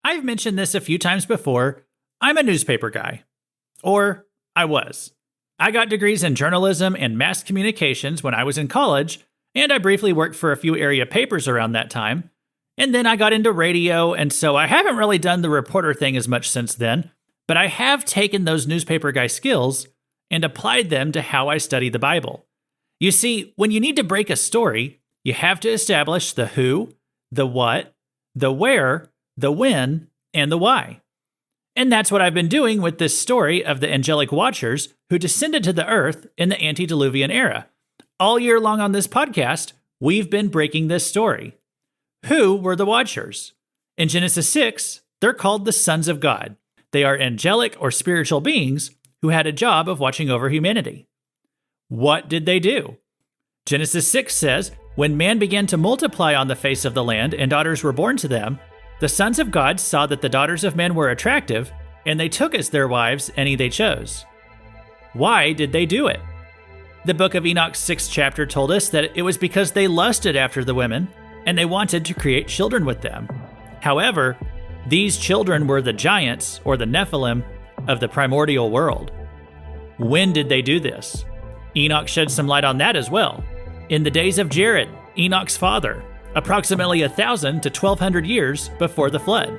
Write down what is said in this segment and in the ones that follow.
I've mentioned this a few times before. I'm a newspaper guy. Or I was. I got degrees in journalism and mass communications when I was in college, and I briefly worked for a few area papers around that time. And then I got into radio, and so I haven't really done the reporter thing as much since then, but I have taken those newspaper guy skills and applied them to how I study the Bible. You see, when you need to break a story, you have to establish the who, the what, the where, the when, and the why. And that's what I've been doing with this story of the angelic watchers who descended to the earth in the antediluvian era. All year long on this podcast, we've been breaking this story. Who were the watchers? In Genesis 6, they're called the sons of God. They are angelic or spiritual beings who had a job of watching over humanity. What did they do? Genesis 6 says, when man began to multiply on the face of the land and daughters were born to them, the sons of God saw that the daughters of men were attractive, and they took as their wives any they chose. Why did they do it? The book of Enoch's 6th chapter told us that it was because they lusted after the women, and they wanted to create children with them. However, these children were the giants, or the Nephilim, of the primordial world. When did they do this? Enoch shed some light on that as well. In the days of Jared, Enoch's father, approximately 1,000 to 1,200 years before the flood.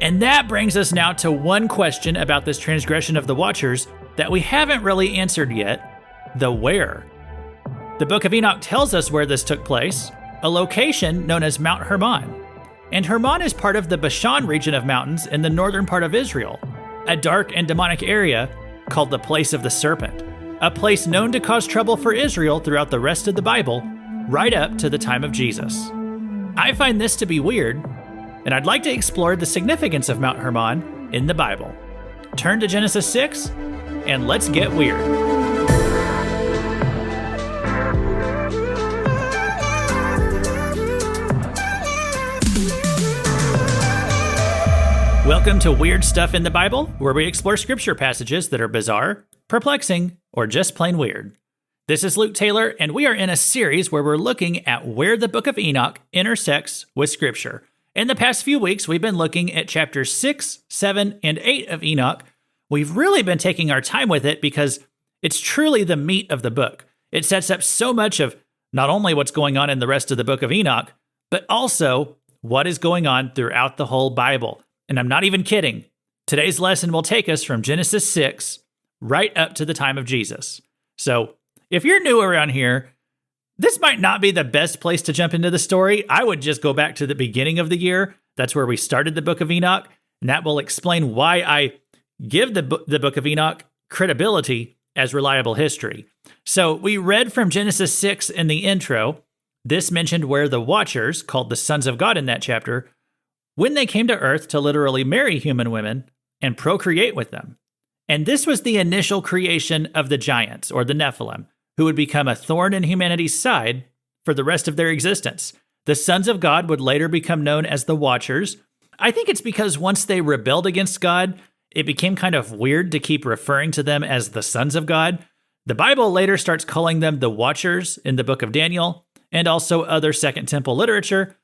And that brings us now to one question about this transgression of the watchers that we haven't really answered yet: the where. The book of Enoch tells us where this took place, a location known as Mount Hermon. And Hermon is part of the Bashan region of mountains in the northern part of Israel, a dark and demonic area called the place of the serpent, a place known to cause trouble for Israel throughout the rest of the Bible, right up to the time of Jesus. I find this to be weird, and I'd like to explore the significance of Mount Hermon in the Bible. Turn to Genesis 6, and let's get weird. Welcome to Weird Stuff in the Bible, where we explore scripture passages that are bizarre, perplexing, or just plain weird. This is Luke Taylor, and we are in a series where we're looking at where the book of Enoch intersects with scripture. In the past few weeks, we've been looking at chapters 6, 7, and 8 of Enoch. We've really been taking our time with it because it's truly the meat of the book. It sets up so much of not only what's going on in the rest of the book of Enoch, but also what is going on throughout the whole Bible. And I'm not even kidding. Today's lesson will take us from Genesis 6 right up to the time of Jesus. So if you're new around here, this might not be the best place to jump into the story. I would just go back to the beginning of the year. That's where we started the book of Enoch, and that will explain why I give the book of Enoch credibility as reliable history. So we read from Genesis 6 in the intro. This mentioned where the watchers, called the sons of God in that chapter, when they came to earth to literally marry human women and procreate with them. And this was the initial creation of the giants, or the Nephilim, who would become a thorn in humanity's side for the rest of their existence. The sons of God would later become known as the Watchers. I think it's because once they rebelled against God, it became kind of weird to keep referring to them as the sons of God. The Bible later starts calling them the Watchers in the book of Daniel, and also other Second Temple literature.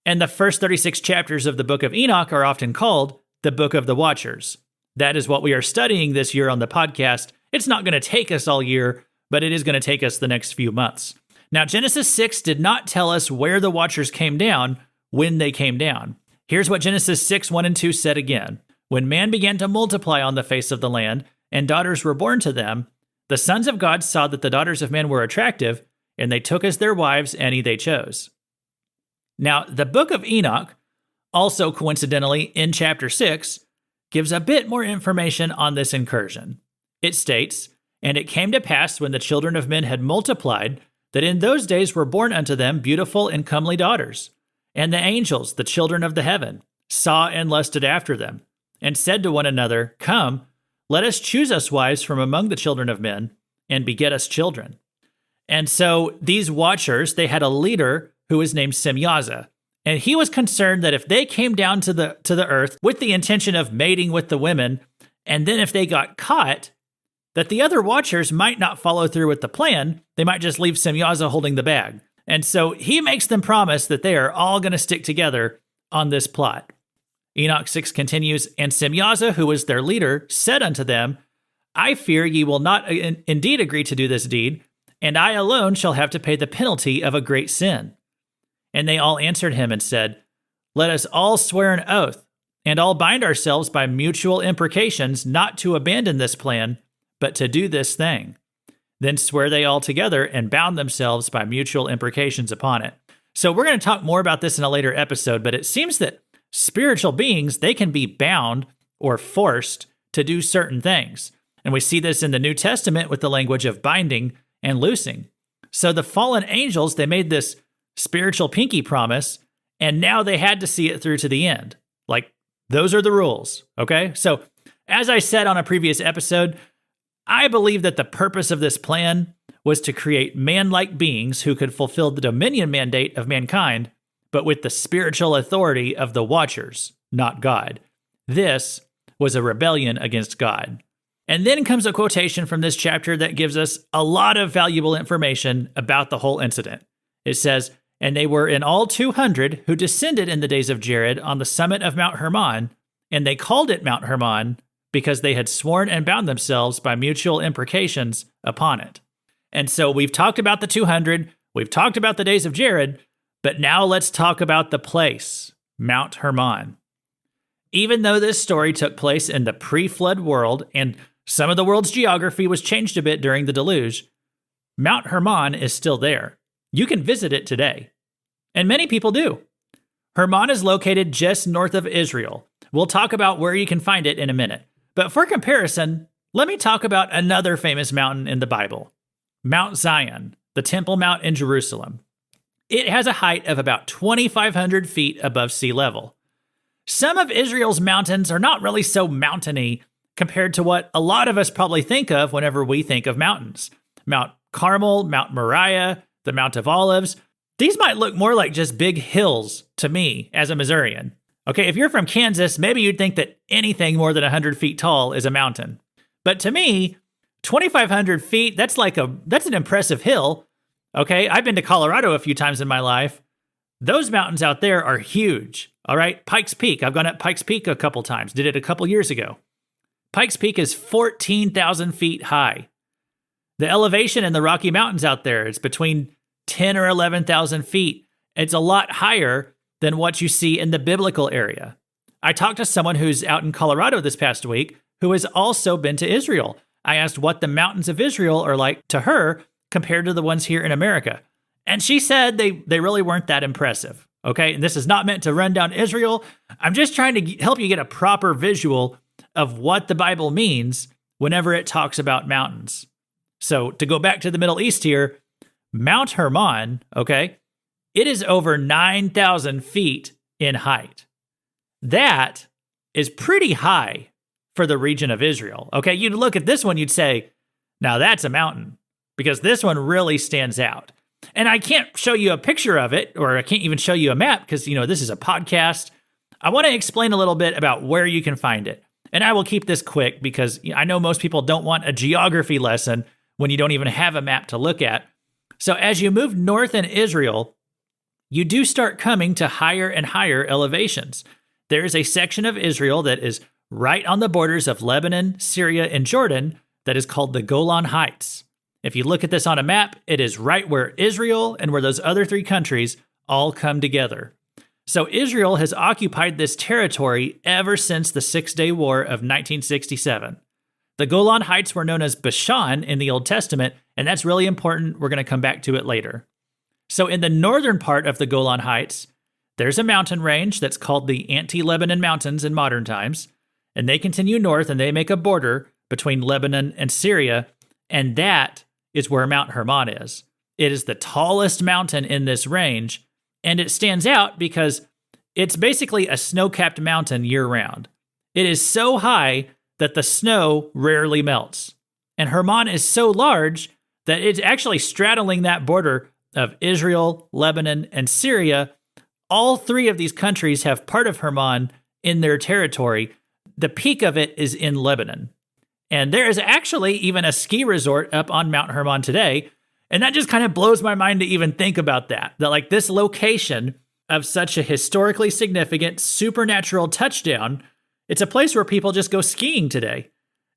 And the first 36 chapters of the book of Enoch are often called the Book of the Watchers. That is what we are studying this year on the podcast. It's not going to take us all year, but it is going to take us the next few months. Now, Genesis 6 did not tell us where the watchers came down when they came down. Here's what Genesis 6, 1 and 2 said again. When man began to multiply on the face of the land, and daughters were born to them, the sons of God saw that the daughters of men were attractive, and they took as their wives any they chose. Now, the book of Enoch, also coincidentally in chapter 6, gives a bit more information on this incursion. It states, "And it came to pass when the children of men had multiplied, that in those days were born unto them beautiful and comely daughters. And the angels, the children of the heaven, saw and lusted after them, and said to one another, Come, let us choose us wives from among the children of men, and beget us children." And so these watchers, they had a leader who was named Semyaza. And he was concerned that if they came down to the earth with the intention of mating with the women, and then if they got caught, that the other watchers might not follow through with the plan. They might just leave Semyaza holding the bag. And so he makes them promise that they are all going to stick together on this plot. Enoch 6 continues, and Semyaza, who was their leader, said unto them, I fear ye will not indeed agree to do this deed, and I alone shall have to pay the penalty of a great sin. And they all answered him and said, Let us all swear an oath, and all bind ourselves by mutual imprecations not to abandon this plan, but to do this thing. Then swear they all together and bound themselves by mutual imprecations upon it. So we're going to talk more about this in a later episode, but it seems that spiritual beings, they can be bound or forced to do certain things. And we see this in the New Testament with the language of binding and loosing. So the fallen angels, they made this spiritual pinky promise, and now they had to see it through to the end. Like, those are the rules, okay? So as I said on a previous episode, I believe that the purpose of this plan was to create man-like beings who could fulfill the dominion mandate of mankind, but with the spiritual authority of the Watchers, not God. This was a rebellion against God. And then comes a quotation from this chapter that gives us a lot of valuable information about the whole incident. It says, And they were in all 200 who descended in the days of Jared on the summit of Mount Hermon, and they called it Mount Hermon because they had sworn and bound themselves by mutual imprecations upon it. And so we've talked about the 200, we've talked about the days of Jared, but now let's talk about the place, Mount Hermon. Even though this story took place in the pre-flood world and some of the world's geography was changed a bit during the deluge, Mount Hermon is still there. You can visit it today. And many people do. Hermon is located just north of Israel. We'll talk about where you can find it in a minute. But for comparison, let me talk about another famous mountain in the Bible, Mount Zion, the Temple Mount in Jerusalem. It has a height of about 2,500 feet above sea level. Some of Israel's mountains are not really so mountainy compared to what a lot of us probably think of whenever we think of mountains. Mount Carmel, Mount Moriah, the Mount of Olives. These might look more like just big hills to me as a Missourian. Okay, if you're from Kansas, maybe you'd think that anything more than 100 feet tall is a mountain. But to me, 2,500 feet, that's an impressive hill. Okay, I've been to Colorado a few times in my life. Those mountains out there are huge. All right, Pikes Peak. I've gone up Pikes Peak a couple times. Did it a couple years ago. Pikes Peak is 14,000 feet high. The elevation in the Rocky Mountains out there is between 10 or 11,000 feet. It's a lot higher than what you see in the biblical area. I talked to someone who's out in Colorado this past week who has also been to Israel. I asked what the mountains of Israel are like to her compared to the ones here in America. And she said they really weren't that impressive. Okay, and this is not meant to run down Israel. I'm just trying to help you get a proper visual of what the Bible means whenever it talks about mountains. So to go back to the Middle East here, Mount Hermon, okay, it is over 9,000 feet in height. That is pretty high for the region of Israel. Okay, you'd look at this one, you'd say, now that's a mountain, because this one really stands out. And I can't show you a picture of it, or I can't even show you a map, because, this is a podcast. I want to explain a little bit about where you can find it. And I will keep this quick, because I know most people don't want a geography lesson when you don't even have a map to look at. So as you move north in Israel, you do start coming to higher and higher elevations. There is a section of Israel that is right on the borders of Lebanon, Syria, and Jordan that is called the Golan Heights. If you look at this on a map, it is right where Israel and where those other three countries all come together. So Israel has occupied this territory ever since the Six-Day War of 1967. The Golan Heights were known as Bashan in the Old Testament, and that's really important. We're going to come back to it later. So in the northern part of the Golan Heights, there's a mountain range that's called the Antediluvian Mountains in modern times, and they continue north and they make a border between Lebanon and Syria, and that is where Mount Hermon is. It is the tallest mountain in this range, and it stands out because it's basically a snow-capped mountain year-round. It is so high that the snow rarely melts. And Hermon is so large that it's actually straddling that border of Israel, Lebanon, and Syria. All three of these countries have part of Hermon in their territory. The peak of it is in Lebanon. And there is actually even a ski resort up on Mount Hermon today. And that just kind of blows my mind to even think about that. That like this location of such a historically significant supernatural touchdown, it's a place where people just go skiing today.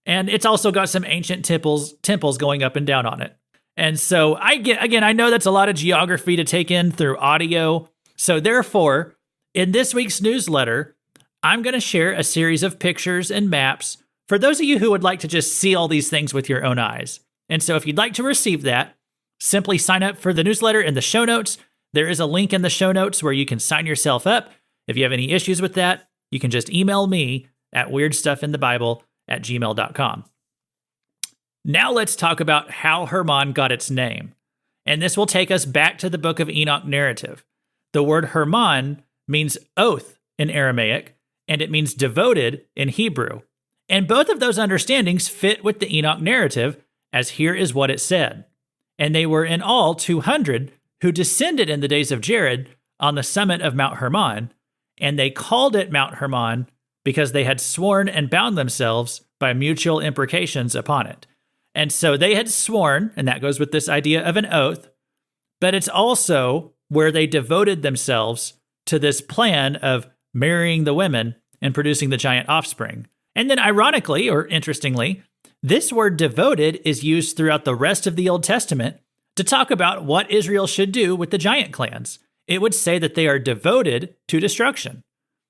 And it's also got some ancient temples going up and down on it. And so I know that's a lot of geography to take in through audio. So therefore, in this week's newsletter, I'm going to share a series of pictures and maps for those of you who would like to just see all these things with your own eyes. And so if you'd like to receive that, simply sign up for the newsletter in the show notes. There is a link in the show notes where you can sign yourself up. If you have any issues with that, you can just email me at weirdstuffinthebible@gmail.com. Now let's talk about how Hermon got its name. And this will take us back to the Book of Enoch narrative. The word Hermon means oath in Aramaic, and it means devoted in Hebrew. And both of those understandings fit with the Enoch narrative, as here is what it said. And they were in all 200 who descended in the days of Jared on the summit of Mount Hermon, and they called it Mount Hermon because they had sworn and bound themselves by mutual imprecations upon it. And so they had sworn, and that goes with this idea of an oath, but it's also where they devoted themselves to this plan of marrying the women and producing the giant offspring. And then ironically, or interestingly, this word devoted is used throughout the rest of the Old Testament to talk about what Israel should do with the giant clans. It would say that they are devoted to destruction.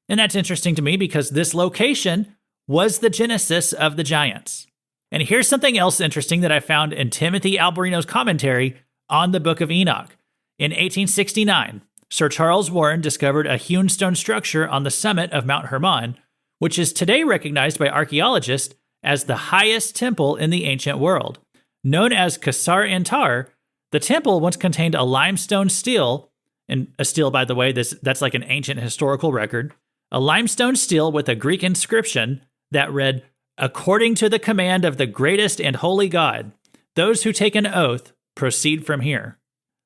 And that's interesting to me because this location was the genesis of the giants. And here's something else interesting that I found in Timothy Alberino's commentary on the Book of Enoch. In 1869, Sir Charles Warren discovered a hewn stone structure on the summit of Mount Hermon, which is today recognized by archaeologists as the highest temple in the ancient world. Known as Qasar Antar, the temple once contained a limestone stele, and a stele, by the way, that's like an ancient historical record, a limestone stele with a Greek inscription that read, "According to the command of the greatest and holy God, those who take an oath proceed from here."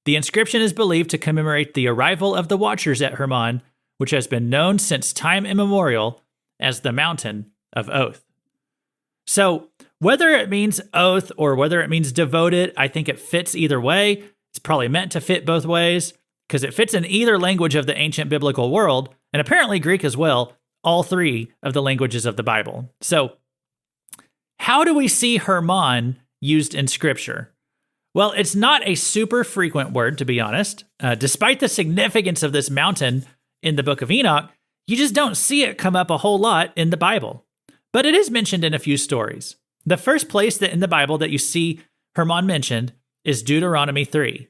The inscription is believed to commemorate the arrival of the Watchers at Hermon, which has been known since time immemorial as the Mountain of Oath. So, whether it means oath or whether it means devoted, I think it fits either way. It's probably meant to fit both ways because it fits in either language of the ancient biblical world, and apparently Greek as well, all three of the languages of the Bible. So, how do we see Hermon used in Scripture? Well, it's not a super frequent word, to be honest. Despite the significance of this mountain in the Book of Enoch, you just don't see it come up a whole lot in the Bible. But it is mentioned in a few stories. The first place that in the Bible that you see Hermon mentioned is Deuteronomy 3.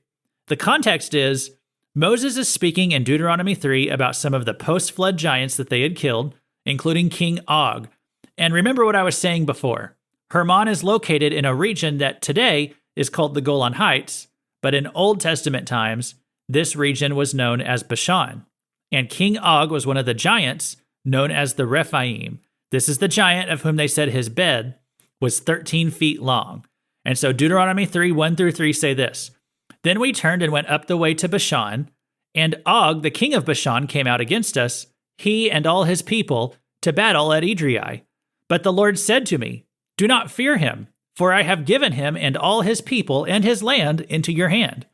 The context is Moses is speaking in Deuteronomy 3 about some of the post-flood giants that they had killed, including King Og. And remember what I was saying before. Hermon is located in a region that today is called the Golan Heights, but in Old Testament times, this region was known as Bashan. And King Og was one of the giants known as the Rephaim. This is the giant of whom they said his bed was 13 feet long. And so Deuteronomy 3, 1-3 say this, "Then we turned and went up the way to Bashan, and Og, the king of Bashan, came out against us, he and all his people, to battle at Edrei. But the Lord said to me, 'Do not fear him, for I have given him and all his people and his land into your hand.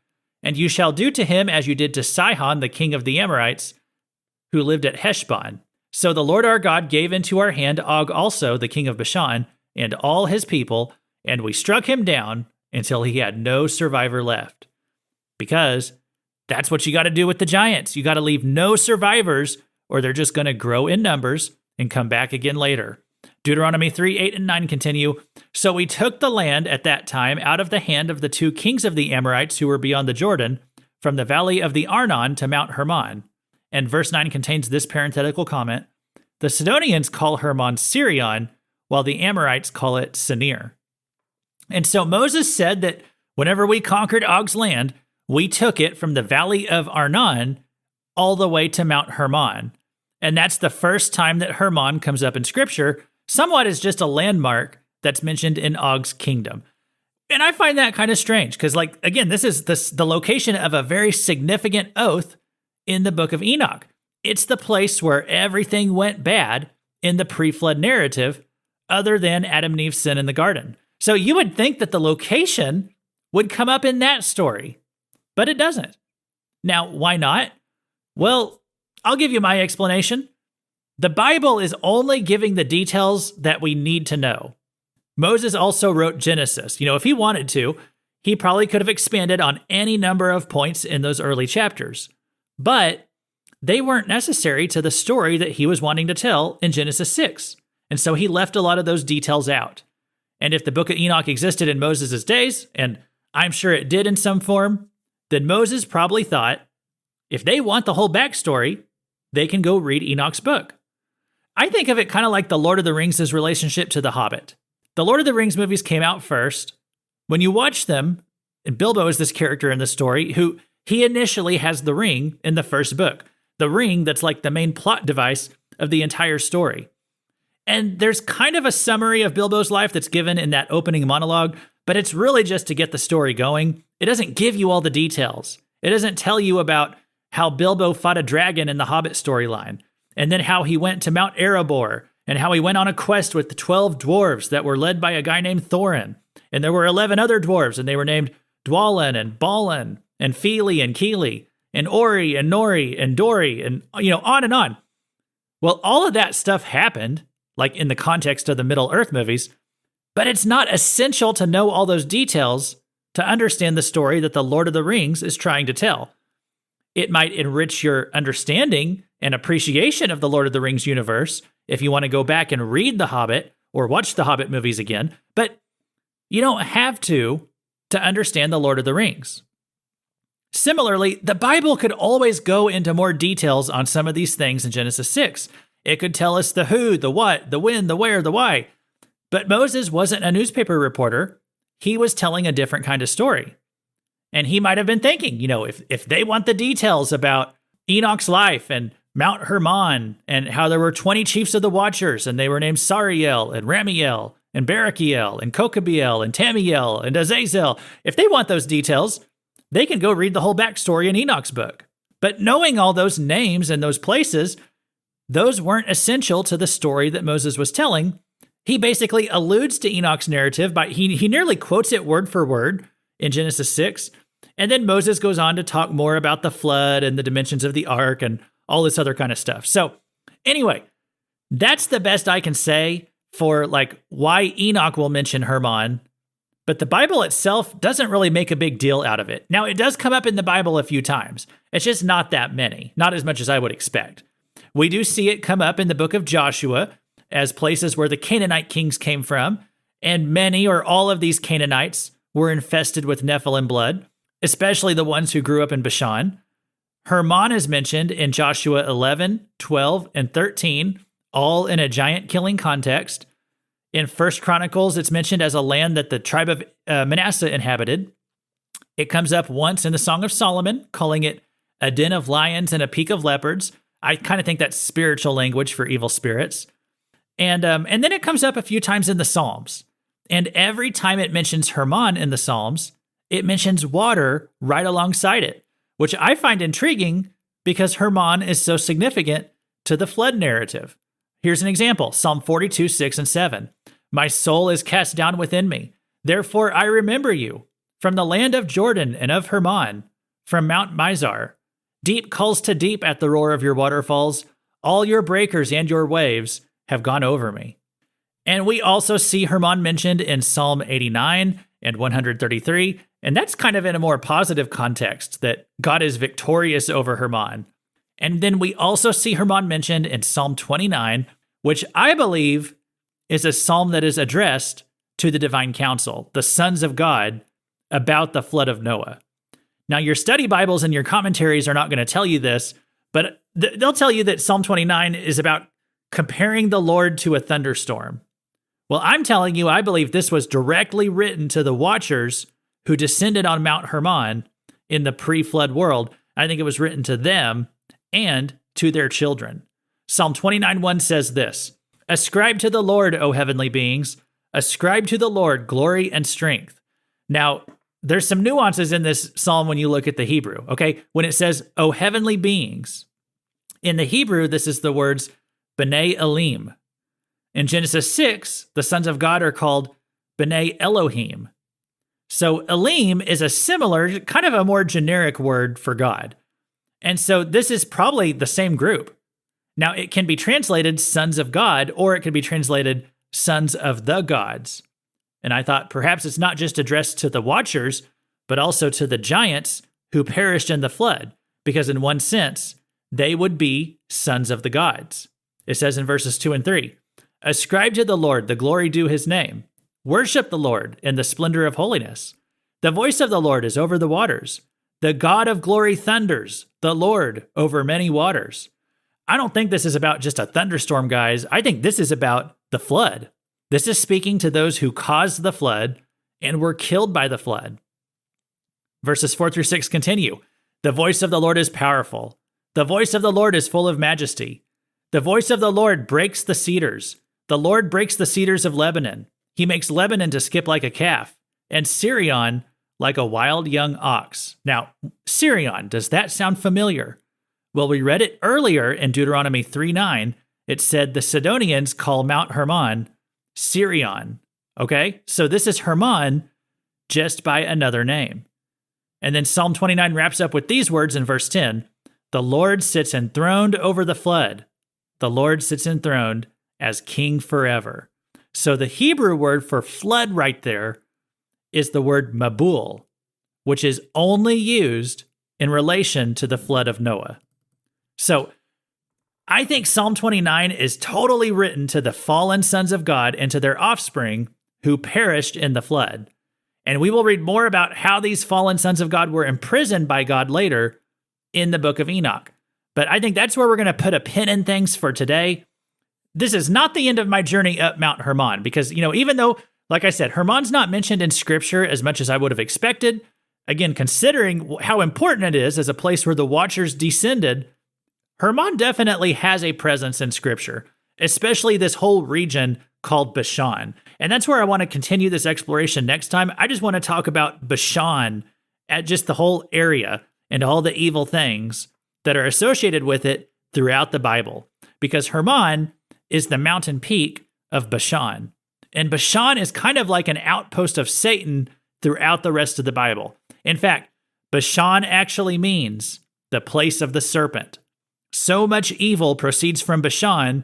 And you shall do to him as you did to Sihon, the king of the Amorites, who lived at Heshbon.' So the Lord our God gave into our hand Og also, the king of Bashan, and all his people, and we struck him down until he had no survivor left." Because that's what you got to do with the giants. You got to leave no survivors, or they're just going to grow in numbers and come back again later. Deuteronomy 3, 8 and 9 continue. "So we took the land at that time out of the hand of the two kings of the Amorites who were beyond the Jordan, from the valley of the Arnon to Mount Hermon." And verse 9 contains this parenthetical comment. "The Sidonians call Hermon Sirion, while the Amorites call it Senir." And so Moses said that whenever we conquered Og's land, we took it from the valley of Arnon all the way to Mount Hermon. And that's the first time that Hermon comes up in Scripture, somewhat as just a landmark that's mentioned in Og's kingdom. And I find that kind of strange because, again, this is the location of a very significant oath in the Book of Enoch. It's the place where everything went bad in the pre-flood narrative, other than Adam and Eve's sin in the garden. So you would think that the location would come up in that story, but it doesn't. Now, why not? Well, I'll give you my explanation. The Bible is only giving the details that we need to know. Moses also wrote Genesis. If he wanted to, he probably could have expanded on any number of points in those early chapters. But they weren't necessary to the story that he was wanting to tell in Genesis 6. And so he left a lot of those details out. And if the book of Enoch existed in Moses' days, and I'm sure it did in some form, then Moses probably thought, if they want the whole backstory, they can go read Enoch's book. I think of it kind of like the Lord of the Rings' relationship to The Hobbit. The Lord of the Rings movies came out first. When you watch them, and Bilbo is this character in the story who he initially has the ring in the first book. The ring that's like the main plot device of the entire story. And there's kind of a summary of Bilbo's life that's given in that opening monologue, but it's really just to get the story going. It doesn't give you all the details. It doesn't tell you about how Bilbo fought a dragon in the Hobbit storyline, and then how he went to Mount Erebor, and how he went on a quest with the 12 dwarves that were led by a guy named Thorin. And there were 11 other dwarves, and they were named Dwalin and Balin and Fili and Kili and Ori and Nori and Dori and, on and on. Well, all of that stuff happened, like in the context of the Middle Earth movies, but it's not essential to know all those details to understand the story that the Lord of the Rings is trying to tell. It might enrich your understanding and appreciation of the Lord of the Rings universe if you want to go back and read The Hobbit or watch the Hobbit movies again, but you don't have to understand the Lord of the Rings. Similarly, the Bible could always go into more details on some of these things in Genesis 6. It could tell us the who, the what, the when, the where, the why. But Moses wasn't a newspaper reporter. He was telling a different kind of story. And he might have been thinking, if they want the details about Enoch's life and Mount Hermon and how there were 20 chiefs of the Watchers and they were named Sariel and Ramiel and Barakiel and Kokabiel and Tamiel and Azazel, if they want those details, they can go read the whole backstory in Enoch's book. But knowing all those names and those places, those weren't essential to the story that Moses was telling. He basically alludes to Enoch's narrative, but he nearly quotes it word for word in Genesis 6. And then Moses goes on to talk more about the flood and the dimensions of the ark and all this other kind of stuff. So anyway, that's the best I can say for why Enoch will mention Hermon. But the Bible itself doesn't really make a big deal out of it. Now, it does come up in the Bible a few times. It's just not that many, not as much as I would expect. We do see it come up in the book of Joshua as places where the Canaanite kings came from, and many or all of these Canaanites were infested with Nephilim blood, especially the ones who grew up in Bashan. Hermon is mentioned in Joshua 11, 12, and 13, all in a giant killing context. In 1 Chronicles, it's mentioned as a land that the tribe of Manasseh inhabited. It comes up once in the Song of Solomon, calling it a den of lions and a peak of leopards. I kind of think that's spiritual language for evil spirits. And then it comes up a few times in the Psalms. And every time it mentions Hermon in the Psalms, it mentions water right alongside it, which I find intriguing because Hermon is so significant to the flood narrative. Here's an example, Psalm 42, 6 and 7. My soul is cast down within me. Therefore I remember you from the land of Jordan and of Hermon, from Mount Mizar. Deep calls to deep at the roar of your waterfalls. All your breakers and your waves have gone over me. And we also see Hermon mentioned in Psalm 89 and 133, and that's kind of in a more positive context, that God is victorious over Hermon. And then we also see Hermon mentioned in Psalm 29, which I believe is a psalm that is addressed to the divine council, the sons of God, about the flood of Noah. Now, your study Bibles and your commentaries are not going to tell you this, but they'll tell you that Psalm 29 is about comparing the Lord to a thunderstorm. Well, I'm telling you, I believe this was directly written to the Watchers who descended on Mount Hermon in the pre-flood world. I think it was written to them and to their children. Psalm 29:1 says this, Ascribe to the Lord, O heavenly beings. Ascribe to the Lord glory and strength. Now, there's some nuances in this psalm when you look at the Hebrew, okay? When it says, O heavenly beings, in the Hebrew, this is the words B'nai Elim. In Genesis 6, the sons of God are called B'nai Elohim. So Elim is a similar, kind of a more generic word for God. And so this is probably the same group. Now, it can be translated sons of God, or it could be translated sons of the gods. And I thought perhaps it's not just addressed to the watchers, but also to the giants who perished in the flood, because in one sense, they would be sons of the gods. It says in verses 2 and 3, ascribe to the Lord the glory due his name. Worship the Lord in the splendor of holiness. The voice of the Lord is over the waters. The God of glory thunders, the Lord over many waters. I don't think this is about just a thunderstorm, guys. I think this is about the flood. This is speaking to those who caused the flood and were killed by the flood. Verses 4 through 6 continue. The voice of the Lord is powerful. The voice of the Lord is full of majesty. The voice of the Lord breaks the cedars. The Lord breaks the cedars of Lebanon. He makes Lebanon to skip like a calf, and Sirion like a wild young ox. Now, Sirion, does that sound familiar? Well, we read it earlier in Deuteronomy 3:9. It said the Sidonians call Mount Hermon Sirion. Okay, so this is Hermon just by another name. And then Psalm 29 wraps up with these words in verse 10. The Lord sits enthroned over the flood. The Lord sits enthroned as king forever. So the Hebrew word for flood right there is the word Mabul, which is only used in relation to the flood of Noah. So I think Psalm 29 is totally written to the fallen sons of God and to their offspring who perished in the flood. And we will read more about how these fallen sons of God were imprisoned by God later in the book of Enoch. But I think that's where we're going to put a pin in things for today. This is not the end of my journey up Mount Hermon, because, even though, like I said, Hermon's not mentioned in Scripture as much as I would have expected, again, considering how important it is as a place where the Watchers descended, Hermon definitely has a presence in Scripture, especially this whole region called Bashan. And that's where I want to continue this exploration next time. I just want to talk about Bashan, at just the whole area and all the evil things that are associated with it throughout the Bible. Because Hermon is the mountain peak of Bashan. And Bashan is kind of like an outpost of Satan throughout the rest of the Bible. In fact, Bashan actually means the place of the serpent. So much evil proceeds from Bashan,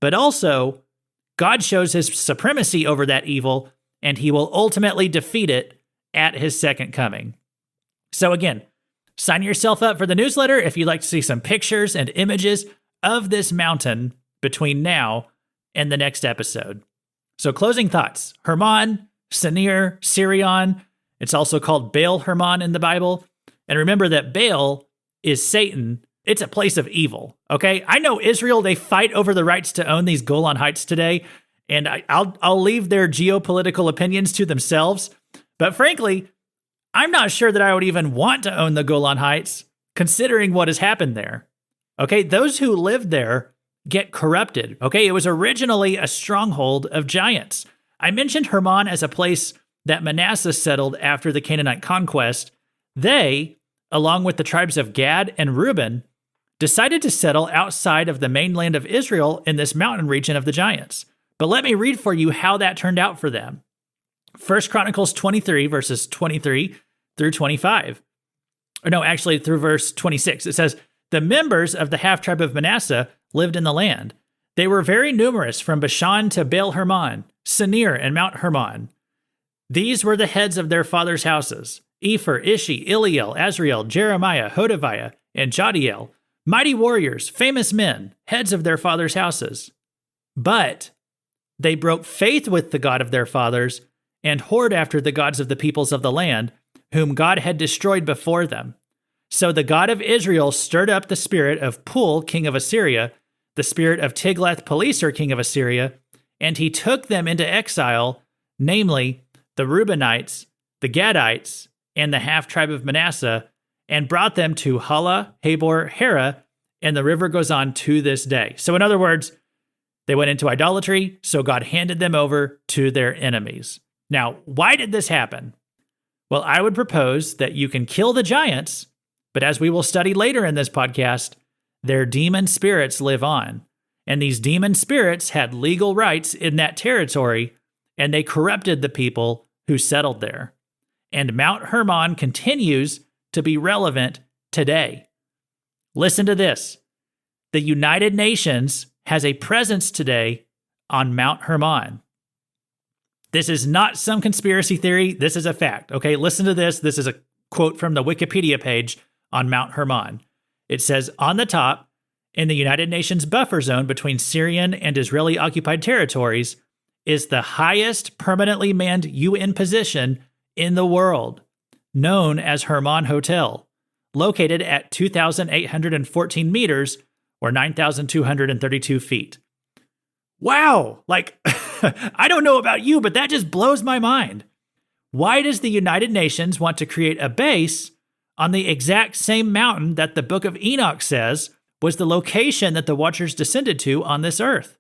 but also God shows his supremacy over that evil, and he will ultimately defeat it at his second coming. So again, sign yourself up for the newsletter if you'd like to see some pictures and images of this mountain between now and the next episode. So closing thoughts: Hermon, Senir, Sirion. It's also called Baal Hermon in the Bible. And remember that Baal is Satan. It's a place of evil, okay? I know Israel, they fight over the rights to own these Golan Heights today, and I'll leave their geopolitical opinions to themselves. But frankly, I'm not sure that I would even want to own the Golan Heights, considering what has happened there. Okay, those who live there get corrupted. Okay, it was originally a stronghold of giants. I mentioned Hermon as a place that Manasseh settled after the Canaanite conquest. They, along with the tribes of Gad and Reuben, decided to settle outside of the mainland of Israel in this mountain region of the giants. But let me read for you how that turned out for them. 1 Chronicles 23, verses 23 through 25. Or no, actually through verse 26. It says, the members of the half-tribe of Manasseh lived in the land. They were very numerous from Bashan to Baal Hermon, Senir, and Mount Hermon. These were the heads of their fathers' houses: Epher, Ishi, Eliel, Azriel, Jeremiah, Hodaviah, and Jadiel, mighty warriors, famous men, heads of their fathers' houses. But they broke faith with the God of their fathers and whored after the gods of the peoples of the land, whom God had destroyed before them. So the God of Israel stirred up the spirit of Pul, king of Assyria, the spirit of Tiglath-Pileser, king of Assyria, and he took them into exile, namely the Reubenites, the Gadites, and the half-tribe of Manasseh, and brought them to Hala, Habor, Hera, and the river goes on to this day. So in other words, they went into idolatry, so God handed them over to their enemies. Now, why did this happen? Well, I would propose that you can kill the giants, but as we will study later in this podcast, their demon spirits live on. And these demon spirits had legal rights in that territory, and they corrupted the people who settled there. And Mount Hermon continues to be relevant today. Listen to this. The United Nations has a presence today on Mount Hermon. This is not some conspiracy theory. This is a fact. Okay, listen to this. This is a quote from the Wikipedia page on Mount Hermon. It says, on the top, in the United Nations buffer zone between Syrian and Israeli occupied territories, is the highest permanently manned UN position in the world, known as Hermon Hotel, located at 2,814 meters or 9,232 feet. Wow! Like, I don't know about you, but that just blows my mind. Why does the United Nations want to create a base on the exact same mountain that the Book of Enoch says was the location that the Watchers descended to on this earth?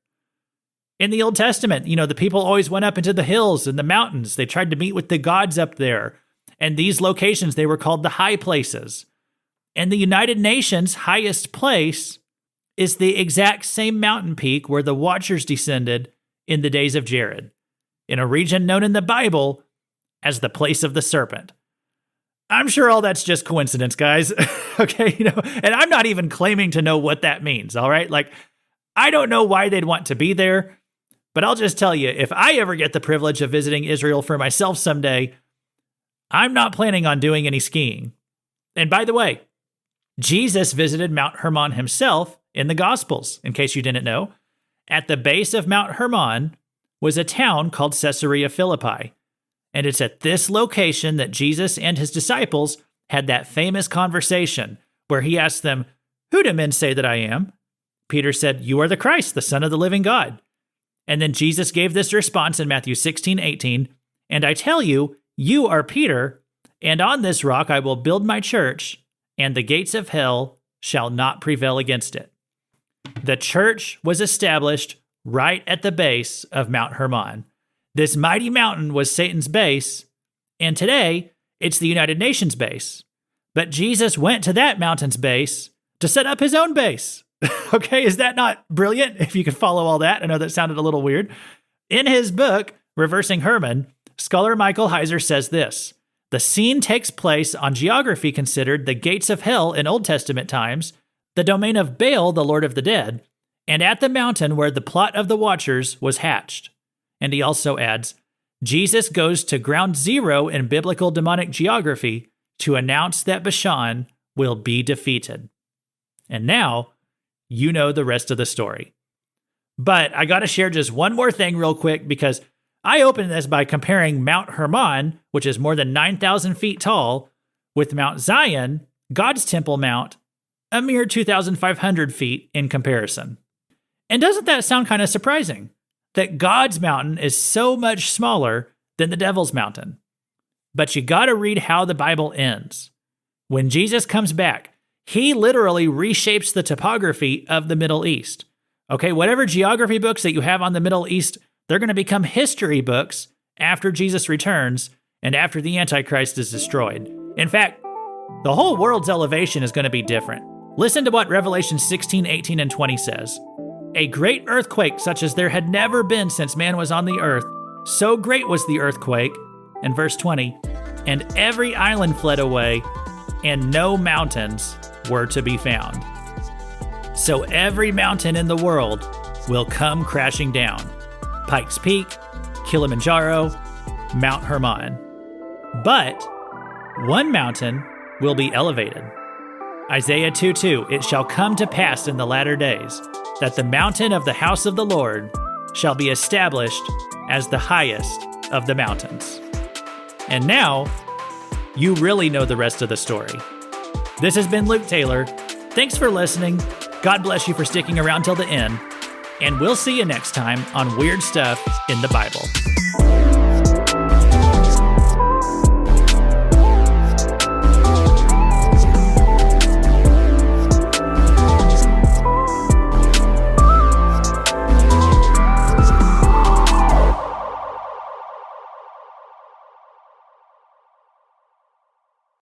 In the Old Testament, the people always went up into the hills and the mountains. They tried to meet with the gods up there. And these locations, they were called the high places. And the United Nations' highest place is the exact same mountain peak where the Watchers descended in the days of Jared, in a region known in the Bible as the place of the serpent. I'm sure all that's just coincidence, guys. Okay, and I'm not even claiming to know what that means, all right? Like, I don't know why they'd want to be there, but I'll just tell you, if I ever get the privilege of visiting Israel for myself someday, I'm not planning on doing any skiing. And by the way, Jesus visited Mount Hermon himself in the Gospels, in case you didn't know. At the base of Mount Hermon was a town called Caesarea Philippi. And it's at this location that Jesus and his disciples had that famous conversation where he asked them, "Who do men say that I am?" Peter said, "You are the Christ, the Son of the living God." And then Jesus gave this response in Matthew 16:18, "And I tell you, you are Peter, and on this rock I will build my church, and the gates of hell shall not prevail against it." The church was established right at the base of Mount Hermon. This mighty mountain was Satan's base, and today it's the United Nations base. But Jesus went to that mountain's base to set up his own base. Okay, is that not brilliant? If you could follow all that. I know that sounded a little weird. In his book, Reversing Hermon, scholar Michael Heiser says this: the scene takes place on geography considered the gates of hell in Old Testament times, the domain of Baal, the Lord of the Dead, and at the mountain where the plot of the Watchers was hatched. And he also adds, Jesus goes to ground zero in biblical demonic geography to announce that Bashan will be defeated. And now, you know the rest of the story. But I got to share just one more thing real quick, because I opened this by comparing Mount Hermon, which is more than 9,000 feet tall, with Mount Zion, God's Temple Mount, a mere 2,500 feet in comparison. And doesn't that sound kind of surprising? That God's mountain is so much smaller than the devil's mountain. But you got to read how the Bible ends. When Jesus comes back, he literally reshapes the topography of the Middle East. Okay, whatever geography books that you have on the Middle East, they're going to become history books after Jesus returns and after the Antichrist is destroyed. In fact, the whole world's elevation is going to be different. Listen to what Revelation 16, 18, and 20 says. A great earthquake such as there had never been since man was on the earth. So great was the earthquake, in verse 20, and every island fled away, and no mountains were to be found. So every mountain in the world will come crashing down. Pikes Peak, Kilimanjaro, Mount Hermon. But one mountain will be elevated. Isaiah 2:2, it shall come to pass in the latter days that the mountain of the house of the Lord shall be established as the highest of the mountains. And now, you really know the rest of the story. This has been Luke Taylor. Thanks for listening. God bless you for sticking around till the end. And we'll see you next time on Weird Stuff in the Bible.